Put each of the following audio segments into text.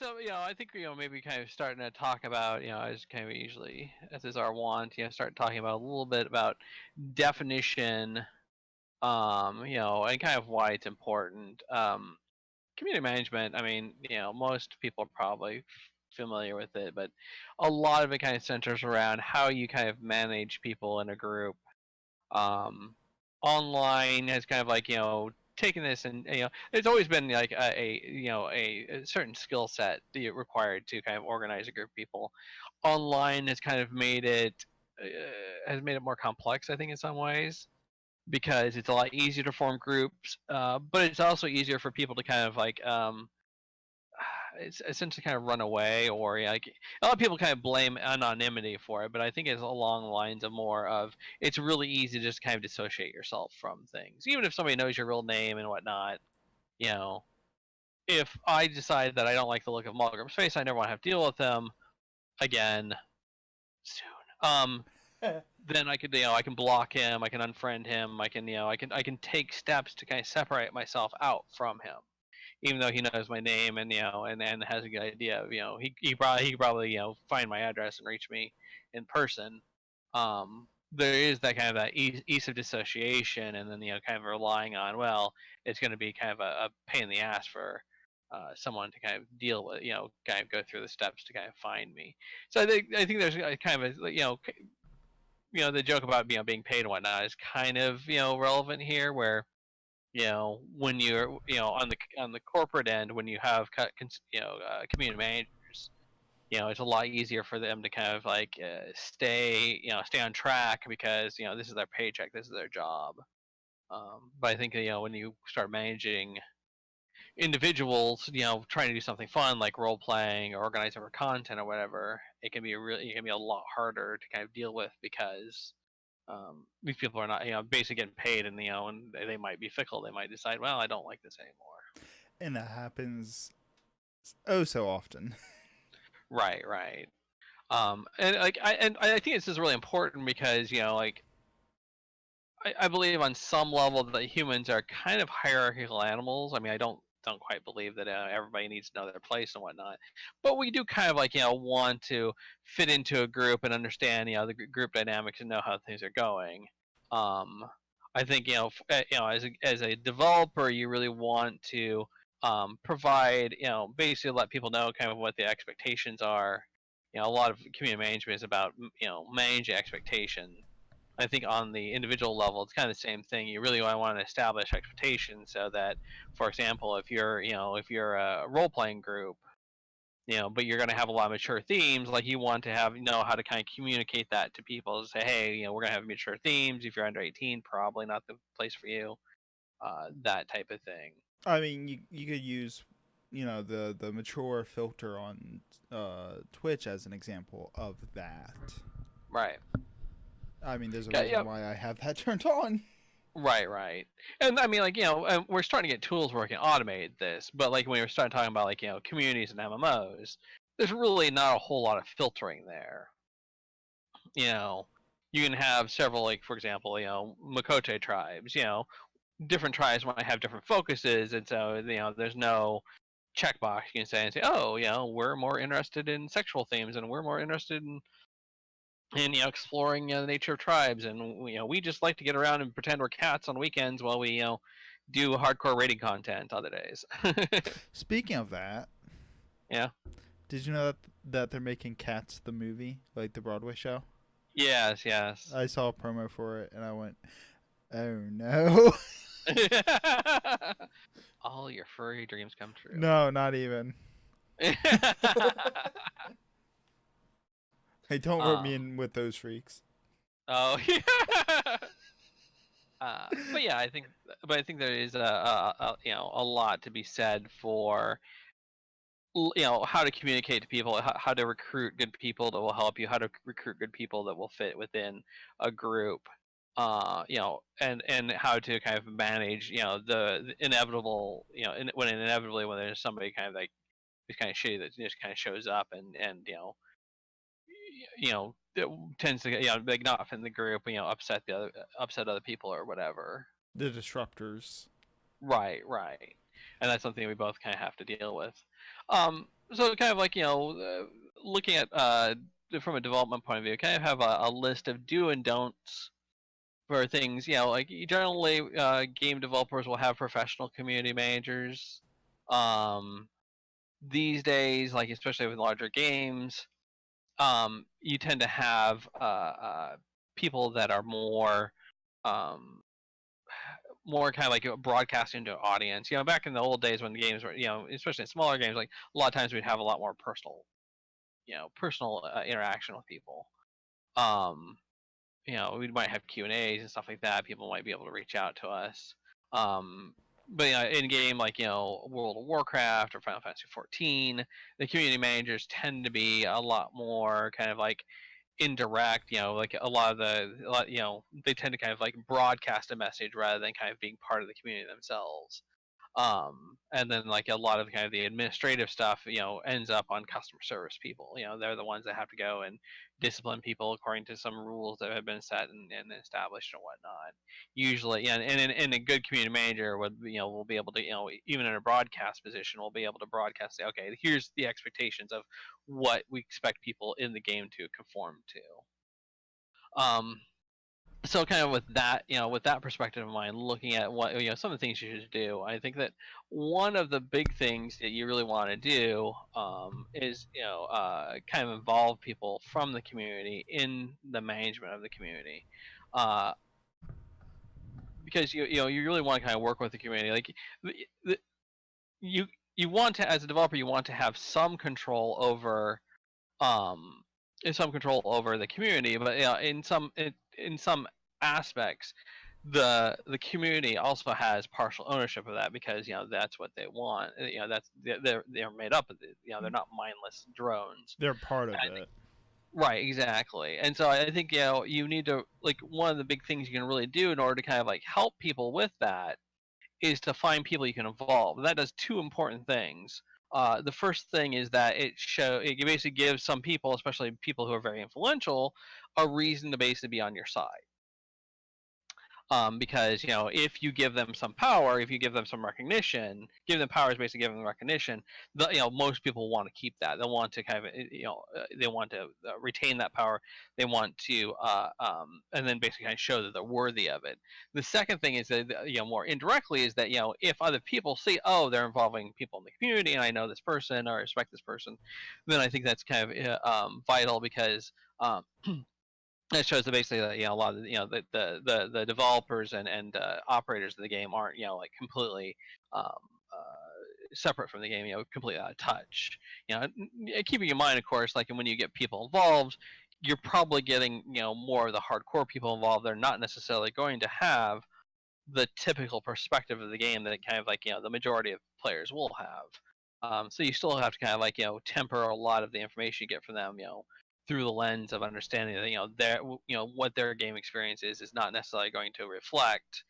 So, I think, maybe kind of starting to talk about, as kind of usually, as is our want, start talking about a little bit about definition, and kind of why it's important. Community management, I mean, most people are probably familiar with it, but a lot of it kind of centers around how you kind of manage people in a group. um, Online has kind of like taken this, and there's always been like a certain skill set that you required to kind of organize a group of people. Online has made it more complex, I think, in some ways, because it's a lot easier to form groups, but it's also easier for people to kind of like it's essentially kind of run away, or like a lot of people kind of blame anonymity for it, but I think it's along the lines of more of it's really easy to just kind of dissociate yourself from things, even if somebody knows your real name and whatnot. You know, if I decide that I don't like the look of Mulgrim's face, I never want to have to deal with them again soon. Then I could, I can block him, I can unfriend him, I can take steps to kind of separate myself out from him, even though he knows my name, and and has a good idea of, he could probably find my address and reach me in person. There is that kind of that ease of dissociation, and then kind of relying on, well, it's going to be kind of a pain in the ass for someone to kind of deal with, kind of go through the steps to kind of find me. So I think there's kind of a, the joke about being paid and whatnot is kind of relevant here, where when you're on the corporate end, when you have community managers, it's a lot easier for them to kind of like stay on track, because this is their paycheck, this is their job. But I think when you start managing individuals, trying to do something fun like role playing or organizing for content or whatever, it can be a lot harder to kind of deal with, because these people are not, basically getting paid, and and they might be fickle. They might decide, well, I don't like this anymore. And that happens oh so often. Right, right. And I think this is really important, because like I believe on some level that humans are kind of hierarchical animals. I mean, I don't quite believe that everybody needs to know their place and whatnot, but we do kind of like want to fit into a group and understand the group dynamics and know how things are going. Um, I think as a developer, you really want to provide, basically let people know kind of what the expectations are. A lot of community management is about managing expectation. I think on the individual level, it's kind of the same thing. You really want to establish expectations, so that, for example, if you're a role playing group, but you're going to have a lot of mature themes, like you want to have know how to kind of communicate that to people. Say, hey, we're going to have mature themes. If you're under 18, probably not the place for you. That type of thing. I mean, you could use, the mature filter on Twitch as an example of that. Right. I mean, there's a Yeah. reason Yeah. why I have that turned on. Right, right. And I mean, like, we're starting to get tools where we can automate this, but like when we're starting talking about like, communities and MMOs, there's really not a whole lot of filtering there. You know, you can have several, like, for example, Makote tribes, different tribes might have different focuses, and so, there's no checkbox you can say and say, oh, we're more interested in sexual themes, and we're more interested in exploring the nature of tribes, and we just like to get around and pretend we're cats on weekends while we do hardcore raiding content other days. Speaking of that, Yeah. did you know that they're making Cats the movie, like the Broadway show? Yes, yes. I saw a promo for it and I went, "Oh no." All your furry dreams come true. No, not even. Hey, don't rub me um, in with those freaks. oh yeah. But yeah, I think there is a lot to be said for how to communicate to people, how to recruit good people that will help you, how to recruit good people that will fit within a group, and how to kind of manage the inevitable, when there's somebody kind of like who's kind of shitty that just kind of shows up, and it tends to like not in the group, upset other people or whatever. The disruptors. Right, right. And that's something we both kind of have to deal with. Um, so kind of like looking at from a development point of view, kind of have a list of do and don'ts for things. Like generally, game developers will have professional community managers. Um, these days, like especially with larger games, you tend to have people that are um, more kind of like broadcasting to an audience. Back in the old days when the games were, especially in smaller games, like a lot of times we'd have a lot more personal interaction with people. Um, we might have Q&As and stuff like that. People might be able to reach out to us. But in game like World of Warcraft or Final Fantasy 14, the community managers tend to be a lot more kind of like indirect. Like they tend to kind of like broadcast a message rather than kind of being part of the community themselves. And then like a lot of kind of the administrative stuff ends up on customer service people. They're the ones that have to go and discipline people according to some rules that have been set and established and whatnot. Usually, and a good community manager will be able to even in a broadcast position will be able to broadcast, say, okay, here's the expectations of what we expect people in the game to conform to. So kind of with that perspective in mind, looking at what some of the things you should do, I think that one of the big things that you really want to do is kind of involve people from the community in the management of the community, uh, because you really want to kind of work with the community. Like you you want to, as a developer, you want to have some control over um the community, but in some aspects the community also has partial ownership of that, because that's what they want. That's they're made up of it. They're not mindless drones. They're part of I think, it. right, exactly. And so I think you need to, like, one of the big things you can really do in order to kind of like help people with that is to find people you can involve. That does two important things. The first thing is that it basically gives some people, especially people who are very influential, a reason to basically be on your side. Because if you give them some power, if you give them some recognition, give them power is basically giving them recognition. Most people want to keep that. They want to kind of they want to retain that power. They want to and then basically kind of show that they're worthy of it. The second thing is that more indirectly is that if other people see, oh, they're involving people in the community, and I know this person or I respect this person, then I think that's kind of vital, because it shows that basically a lot of the developers and operators of the game aren't like completely um, separate from the game, completely out of touch. Keeping in mind, of course, like when you get people involved, you're probably getting more of the hardcore people involved. They're not necessarily going to have the typical perspective of the game that kind of like the majority of players will have. So you still have to kind of like temper a lot of the information you get from them, through the lens of understanding that their what their game experience is not necessarily going to reflect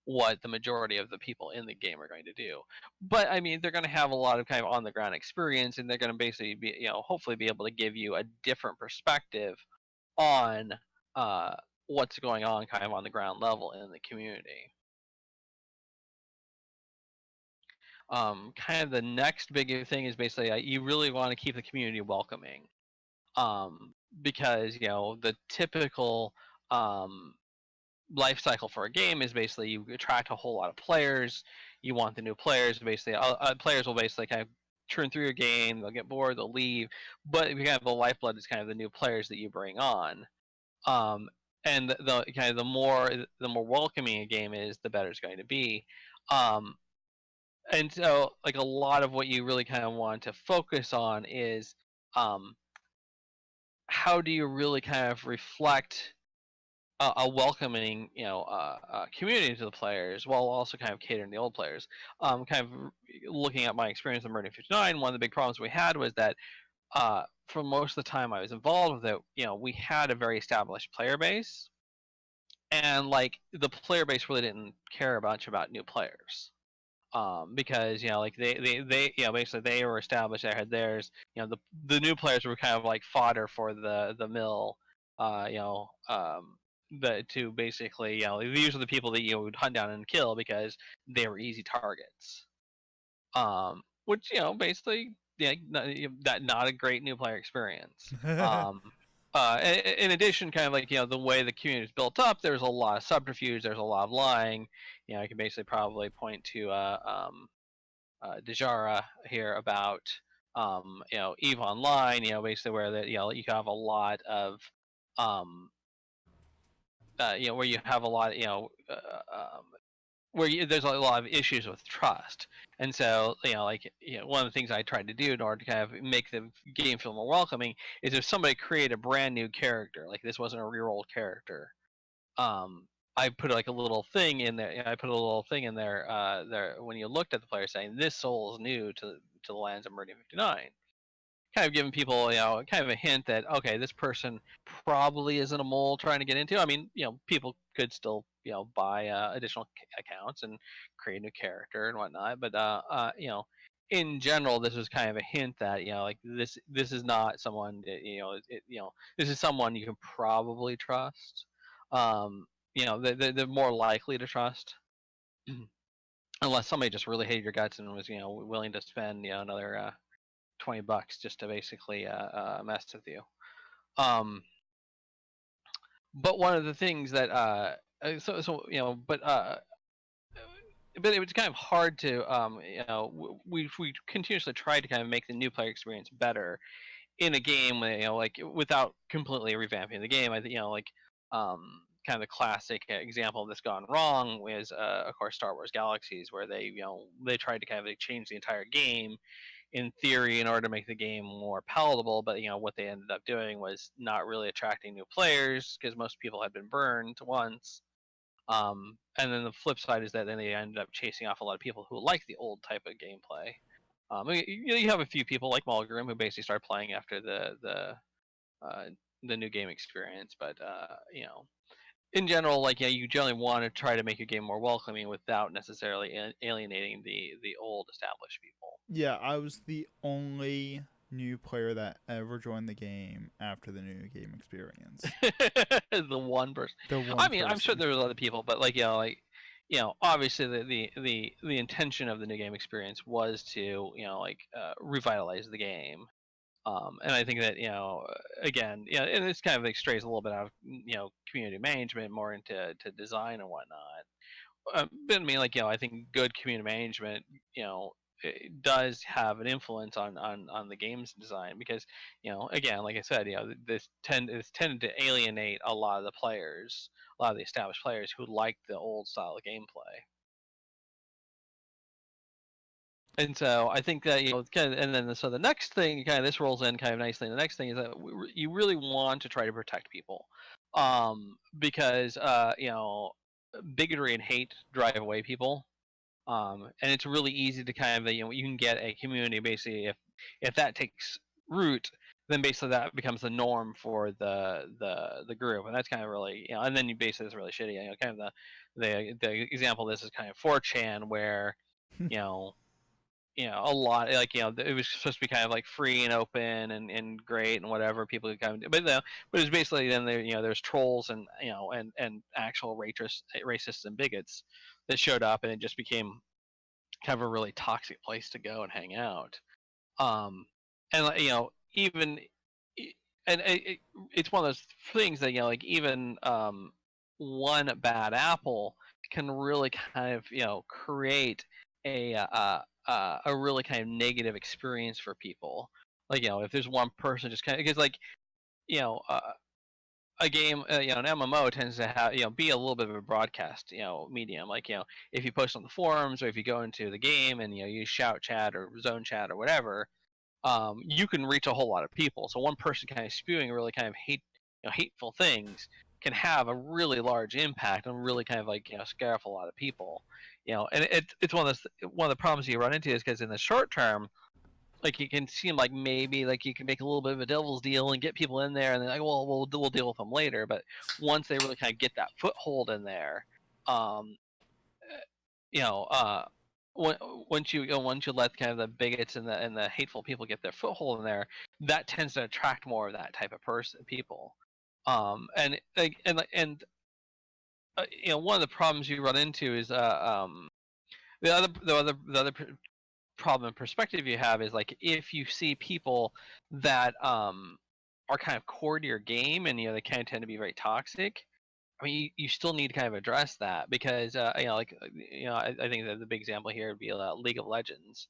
what the majority of the people in the game are going to do. But I mean, they're going to have a lot of kind of on the ground experience, and they're going to basically be hopefully be able to give you a different perspective on what's going on kind of on the ground level in the community. Kind of the next big thing is basically you really want to keep the community welcoming, because the typical life cycle for a game is basically you attract a whole lot of players. You want the new players. Basically, players will basically kind of churn through your game. They'll get bored. They'll leave. But we have the lifeblood is kind of the new players that you bring on. And the kind of the more welcoming a game is, the better it's going to be. And so like a lot of what you really kind of want to focus on is how do you really kind of reflect a welcoming community to the players, while also kind of catering to the old players. Kind of looking at my experience in Meridian 59, one of the big problems we had was that for most of the time I was involved with it, we had a very established player base, and like the player base really didn't care much about new players. Because like they basically they were established, they had theirs. The new players were kind of like fodder for the mill. To basically these are the people that you would hunt down and kill because they were easy targets. Which basically not a great new player experience. In addition, kind of like the way the community is built up, there's a lot of subterfuge, there's a lot of lying. I can basically probably point to Dejara here about Eve Online, basically where you have a lot of um, where you have a lot where there's a lot of issues with trust. And so one of the things I tried to do in order to kind of make the game feel more welcoming is if somebody created a brand new character, like this wasn't a rerolled character, I put like a little thing in there. I put a little thing in there there when you looked at the player saying this soul is new to the lands of Meridian 59, kind of giving people kind of a hint that okay, this person probably isn't a mole trying to get into. I mean, people could still buy additional accounts and create a new character and whatnot, but in general, this was kind of a hint that like this is not someone this is someone you can probably trust. They're more likely to trust. Unless somebody just really hated your guts and was willing to spend another $20 just to basically mess with you. But one of the things that but it was kind of hard to we continuously tried to kind of make the new player experience better in a game like without completely revamping the game. I think kind of the classic example of this gone wrong was of course Star Wars Galaxies, where they tried to kind of change the entire game in theory in order to make the game more palatable, but what they ended up doing was not really attracting new players because most people had been burned once. And then the flip side is that then they ended up chasing off a lot of people who like the old type of gameplay. You have a few people like Mulgrim who basically started playing after the new game experience, but in general, like you generally want to try to make your game more welcoming without necessarily alienating the old established people. Yeah, I was the only new player that ever joined the game after the new game experience. The one person. The one I mean, person. I'm sure there was other people, but obviously the intention of the new game experience was to revitalize the game. And I think that again, and this kind of strays a little bit out of community management more into design and whatnot. But I mean, I think good community management, it does have an influence on the game's design because again, like I said, this tended to alienate a lot of the players, a lot of the established players who liked the old style of gameplay. And so I think that and then so the next thing kind of this rolls in kind of nicely. The next thing is that you really want to try to protect people, because bigotry and hate drive away people, and it's really easy to kind of you can get a community basically if that takes root, then basically that becomes the norm for the group, and that's kind of really and then you basically it's really shitty. Kind of the example of this is kind of 4chan where a lot it was supposed to be kind of like free and open and great and whatever people could kind of do, but it's basically then there's trolls and and actual racists and bigots that showed up, and it just became kind of a really toxic place to go and hang out. And even and it's one of those things that even one bad apple can really kind of create a really kind of negative experience for people. If there's one person just kind of because a game an MMO tends to have be a little bit of a broadcast medium. If you post on the forums or if you go into the game and use shout chat or zone chat or whatever, you can reach a whole lot of people. So one person kind of spewing really kind of hateful things can have a really large impact and really kind of scare off a lot of people. And it's one of the problems you run into is because in the short term, it can seem like maybe you can make a little bit of a devil's deal and get people in there, and then we'll deal with them later. But once they really kind of get that foothold in there, once you let kind of the bigots and the hateful people get their foothold in there, that tends to attract more of that type of people. And one of the problems you run into is the other problem and perspective you have is like if you see people that are kind of core to your game and they kind of tend to be very toxic. I mean, you still need to kind of address that because like I think that the big example here would be League of Legends,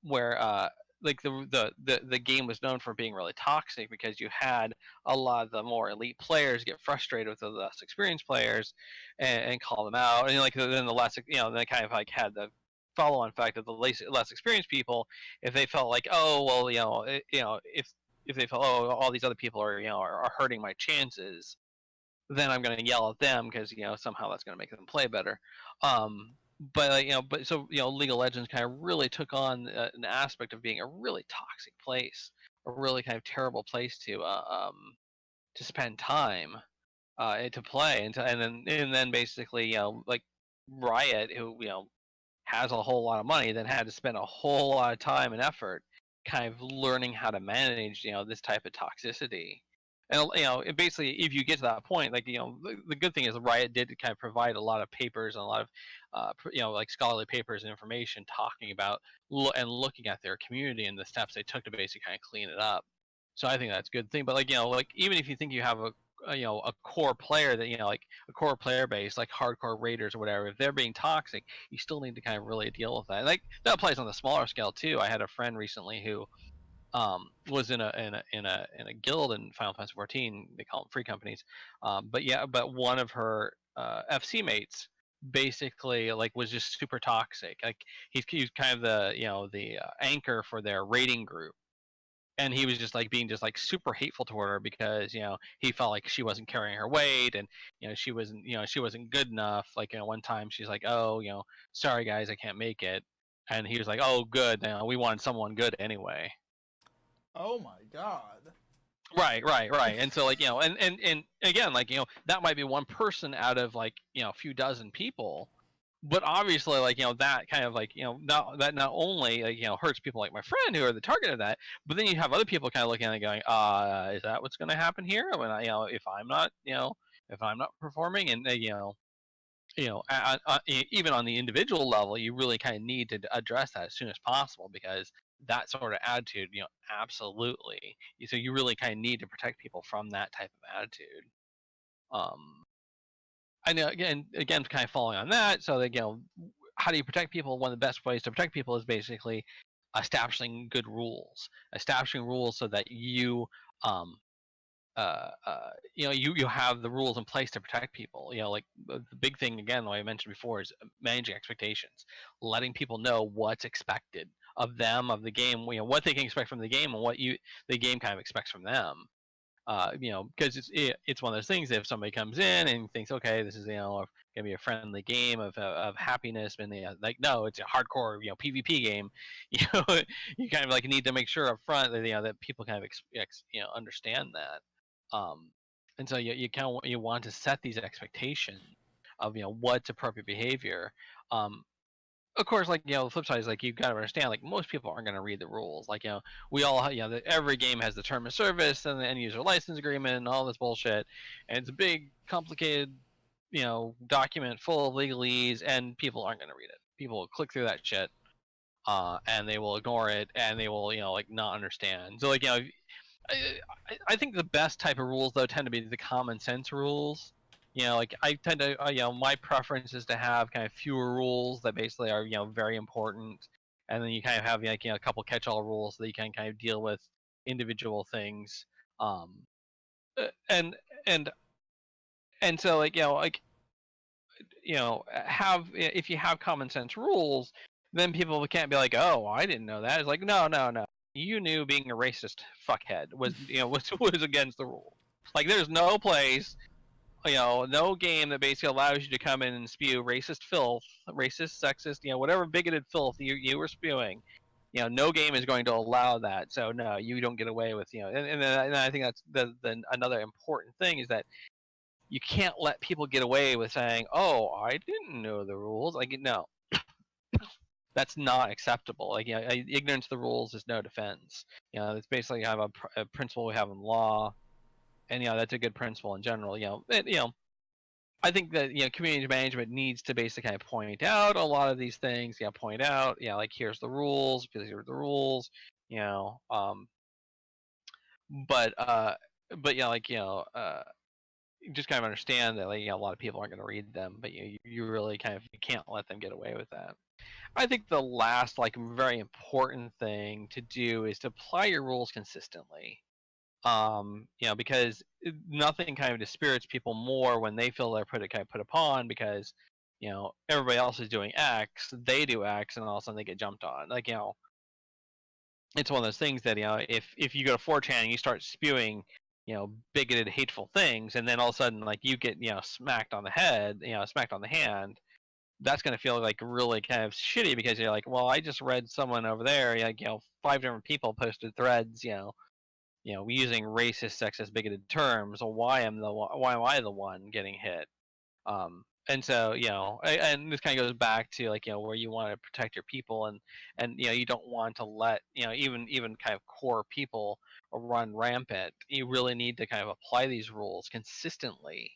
where like the game was known for being really toxic because you had a lot of the more elite players get frustrated with the less experienced players and call them out, and like then the less they kind of like had the follow-on effect of the less experienced people if they felt like, oh well, if they felt, oh, all these other people are are hurting my chances, then I'm going to yell at them because somehow that's going to make them play better. But League of Legends kind of really took on an aspect of being a really toxic place, a really kind of terrible place to spend time, to play, and then basically like Riot, who has a whole lot of money, then had to spend a whole lot of time and effort kind of learning how to manage this type of toxicity. And basically if you get to that point, like the good thing is Riot did kind of provide a lot of papers and a lot of like scholarly papers and information talking about and looking at their community and the steps they took to basically kind of clean it up. So I think that's a good thing. But like like even if you think you have a core player that like a core player base like hardcore raiders or whatever, if they're being toxic, you still need to kind of really deal with that. And like that applies on the smaller scale too. I had a friend recently who was in a guild in Final Fantasy 14. They call them free companies. But one of her FC mates basically like was just super toxic. Like he's kind of the the anchor for their raiding group, and he was just like being just like super hateful toward her because he felt like she wasn't carrying her weight, and she wasn't good enough. Like one time she's like, oh, sorry guys, I can't make it, and he was like, oh good, we wanted someone good anyway. Oh my god. Right. And so like and again, like that might be one person out of like a few dozen people, but obviously like that kind of like not only like hurts people like my friend who are the target of that, but then you have other people kind of looking at it going, is that what's going to happen here when I if I'm not performing? And even on the individual level, you really kind of need to address that as soon as possible because that sort of attitude, absolutely. So you really kind of need to protect people from that type of attitude. I know again, kind of following on that. So that how do you protect people? One of the best ways to protect people is basically establishing good rules, establishing rules so that you have the rules in place to protect people. Like the big thing again, like I mentioned before, is managing expectations, letting people know what's expected of them, of the game, what they can expect from the game, and what the game kind of expects from them. Because it's one of those things that if somebody comes in and thinks, okay, this is gonna be a friendly game of happiness, and like no, it's a hardcore PvP game. You kind of like need to make sure up front that that people kind of understand that. And so you kind of want to set these expectations of what's appropriate behavior. Of course, like the flip side is like you've got to understand like most people aren't going to read the rules. Like we all every game has the term of service and the end user license agreement and all this bullshit, and it's a big complicated document full of legalese, and people aren't going to read it. People will click through that shit, and they will ignore it, and they will like not understand. So like I think the best type of rules though tend to be the common sense rules. Like I tend to, my preference is to have kind of fewer rules that basically are, very important, and then you kind of have like a couple catch-all rules so that you can kind of deal with individual things. And and and so like have if you have common sense rules, then people can't be like, oh, I didn't know that. It's like no. You knew being a racist fuckhead was was against the rule. Like there's no place, no game that basically allows you to come in and spew racist filth, racist, sexist, whatever bigoted filth you were spewing. No game is going to allow that. So no, you don't get away with and I think that's the another important thing is that you can't let people get away with saying, oh, I didn't know the rules. Like no, that's not acceptable. Like ignorance of the rules is no defense. It's basically have a principle we have in law, and that's a good principle in general. I think that community management needs to basically kind of point out a lot of these things. Point out, like here's the rules because here are the rules. You know, but just kind of understand that a lot of people aren't going to read them, but you really you can't let them get away with that. I think the last very important thing to do is to apply your rules consistently. Because nothing kind of dispirits people more when they feel they're put upon because everybody else is doing X, they do X, and all of a sudden they get jumped on. It's one of those things that if you go to 4chan and you start spewing bigoted, hateful things, and then all of a sudden you get smacked on the head, smacked on the hand, that's going to feel really kind of shitty because you're like, well, I just read someone over there, 5 different people posted threads, using racist, sexist, bigoted terms. So why am I the one getting hit? And so and this kind of goes back to where you want to protect your people, and you don't want to let even kind of core people run rampant. You really need to kind of apply these rules consistently.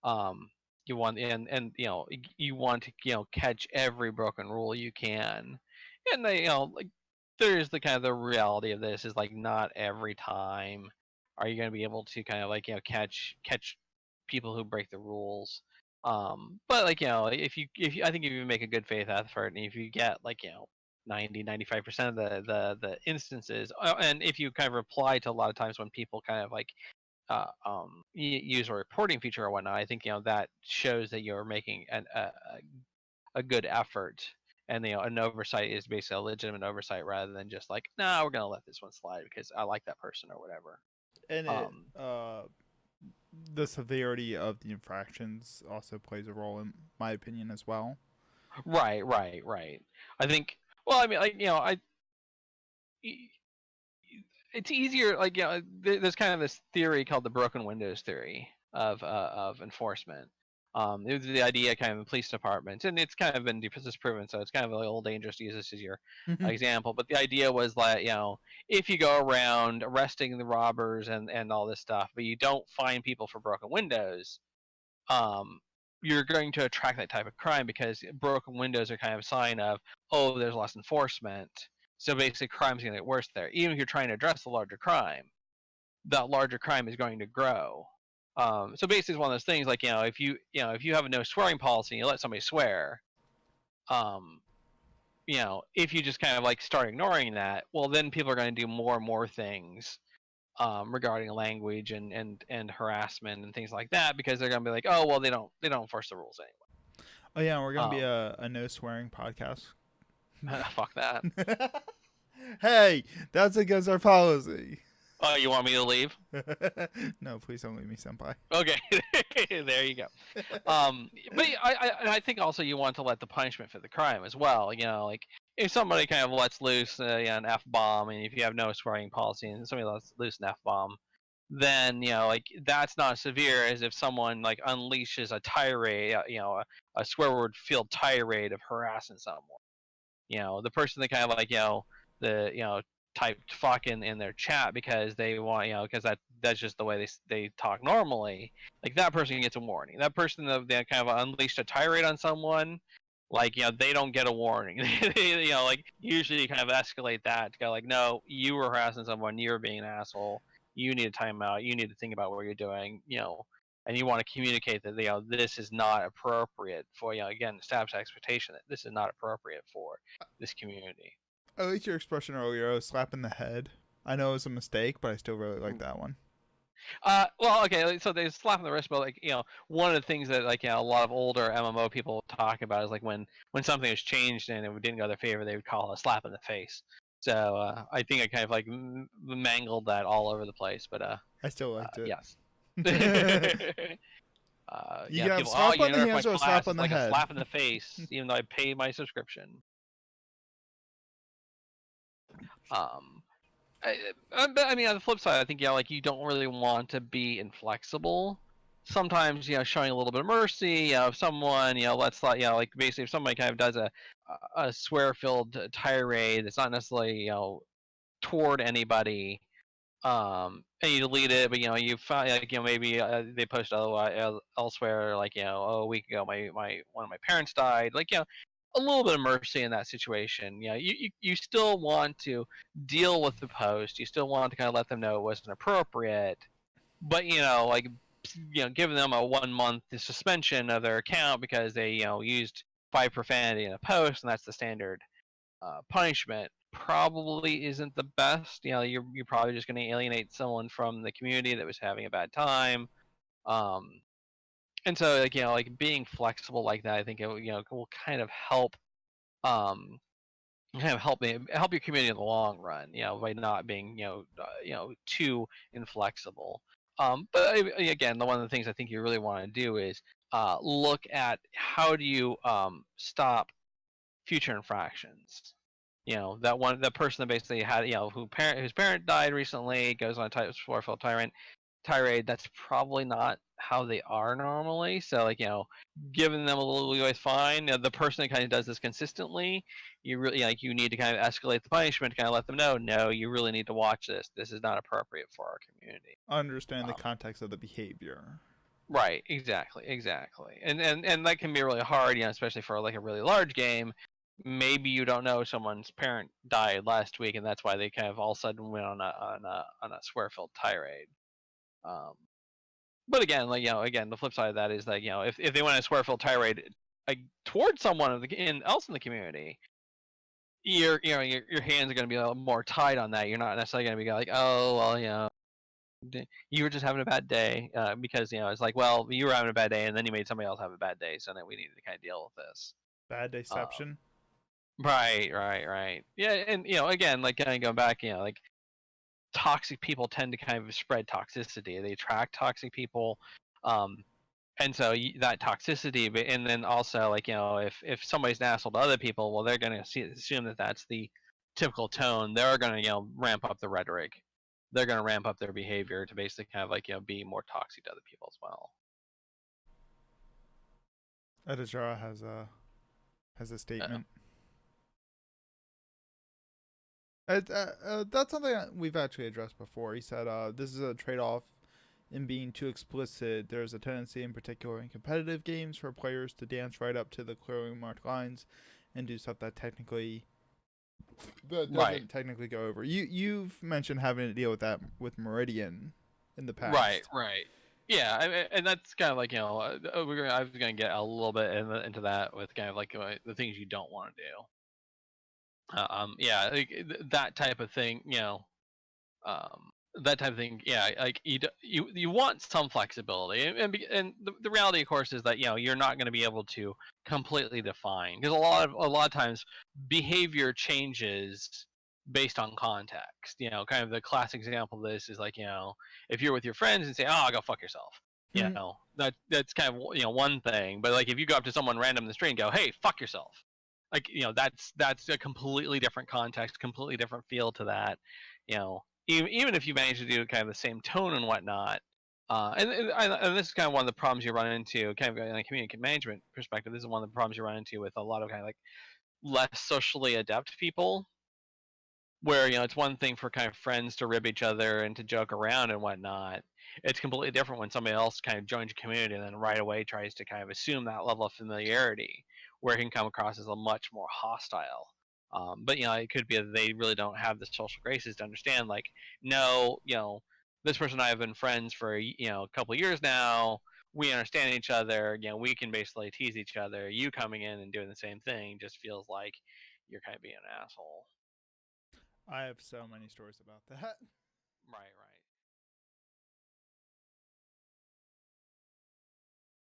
You want you want to catch every broken rule you can, and there is the kind of the reality of this is not every time are you going to be able to kind of catch people who break the rules. But if you I think if you make a good faith effort and if you get 90-95% of the instances, and if you kind of reply to a lot of times when people kind of use a reporting feature or whatnot, I think that shows that you're making a good effort, and an oversight is basically a legitimate oversight rather than just nah, we're gonna let this one slide because I like that person or whatever. And the severity of the infractions also plays a role in my opinion as well. Right. I think. Well, I mean, it's easier. There's kind of this theory called the broken windows theory of enforcement. It was the idea kind of in police departments, and it's kind of been disproven, so it's kind of a little dangerous to use this as your example. But the idea was that if you go around arresting the robbers and all this stuff, but you don't find people for broken windows, you're going to attract that type of crime because broken windows are kind of a sign of, oh, there's less enforcement. So basically, crime's going to get worse there. Even if you're trying to address the larger crime, that larger crime is going to grow. So basically, it's one of those things if you have a no swearing policy and you let somebody swear, if you just kind of start ignoring that, well, then people are going to do more and more things regarding language and harassment and things like that because they're going to be like, oh, well, they don't enforce the rules anyway. Oh yeah, we're gonna be a no swearing podcast. Fuck that. Hey, that's against our policy. Oh, you want me to leave? No, please don't leave me, senpai. Okay, there you go. But I think also you want to let the punishment for the crime as well. If somebody kind of lets loose an F-bomb, and if you have no swearing policy and somebody lets loose an F-bomb, then that's not as severe as if someone unleashes a tirade, a swear word filled tirade of harassing someone. The person that kind of typed fuck in their chat because they want because that's just the way they talk normally. That person gets a warning. That person that kind of unleashed a tirade on someone, they don't get a warning. Usually you kind of escalate that to go no, you were harassing someone, you're being an asshole, you need a timeout, you need to think about what you're doing, and you want to communicate that this is not appropriate for again, establish expectation that this is not appropriate for this community. I liked your expression earlier. I was slapping the head. I know it was a mistake, but I still really like that one. Well, okay, so they slap on the wrist, but one of the things that a lot of older MMO people talk about is when something was changed and it didn't go their favor, they would call it a slap in the face. So I think I kind of mangled that all over the place, but I still liked it. Yes. You got a slap on the hands or a slap on the head? A slap in the face, even though I paid my subscription. I mean, on the flip side, I think you don't really want to be inflexible. Sometimes showing a little bit of mercy. If someone let's basically if somebody kind of does a swear-filled tirade that's not necessarily toward anybody, and you delete it, but you find like maybe they posted elsewhere, like oh, a week ago my one of my parents died, like a little bit of mercy in that situation. You still want to deal with the post, you still want to kind of let them know it wasn't appropriate, but like giving them a 1 month suspension of their account because they used 5 profanity in a post, and that's the standard punishment, probably isn't the best. You're probably just going to alienate someone from the community that was having a bad time. Um, and so like being flexible like that, I think it will kind of help um, help your community in the long run. By not being too inflexible. But again, one of the things I think you really want to do is look at how do you stop future infractions. That person that basically had whose parent died recently goes on a four-filled tirade. That's probably not how they are normally. So giving them a little leeway is fine. The person that kind of does this consistently, you really you need to kind of escalate the punishment to kind of let them know, no, you really need to watch this. This is not appropriate for our community. Understand the context of the behavior. Right, exactly, and that can be really hard, especially for like a really large game. Maybe you don't know someone's parent died last week, and that's why they kind of all of a sudden went on a swear-filled tirade. But again, again, the flip side of that is that if they went on a swear-filled tirade towards someone else in the community, your hands are going to be a little more tied on that. You're not necessarily going to be like, oh well, you were just having a bad day, because it's like, well, you were having a bad day, and then you made somebody else have a bad day, so then we needed to kind of deal with this. Bad deception. Right. Yeah, and again, like kind of going back, like toxic people tend to kind of spread toxicity. They attract toxic people, and so that toxicity. But and then also like if somebody's an asshole to other people, well, they're going to assume that that's the typical tone. They're going to ramp up the rhetoric. They're going to ramp up their behavior to basically kind of like be more toxic to other people as well. Edajara has a statement. That's something we've actually addressed before. He said, this is a trade-off in being too explicit. There's a tendency, in particular in competitive games, for players to dance right up to the clearly marked lines and do stuff that doesn't technically go over. You've mentioned having to deal with that with Meridian in the past. Right. Yeah, and that's kind of like I was gonna get a little bit into that with kind of like the things you don't want to do. Yeah, like, that type of thing. That type of thing. Yeah, like you want some flexibility, and the reality, of course, is that you're not going to be able to completely define, because a lot of times behavior changes based on context. Kind of the classic example of this is like if you're with your friends and say, "Oh, go fuck yourself." That's kind of one thing, but like if you go up to someone random in the street and go, "Hey, fuck yourself," like that's a completely different context, completely different feel to that. Even if you manage to do kind of the same tone and whatnot, and this is kind of one of the problems you run into, kind of in a community management perspective. This is one of the problems you run into with a lot of kind of like less socially adept people, where it's one thing for kind of friends to rib each other and to joke around and whatnot. It's completely different when somebody else kind of joins your community and then right away tries to kind of assume that level of familiarity, where it can come across as a much more hostile. But it could be that they really don't have the social graces to understand, like, no, this person and I have been friends for a couple of years now. We understand each other. We can basically tease each other. You coming in and doing the same thing just feels like you're kind of being an asshole. I have so many stories about that. Right.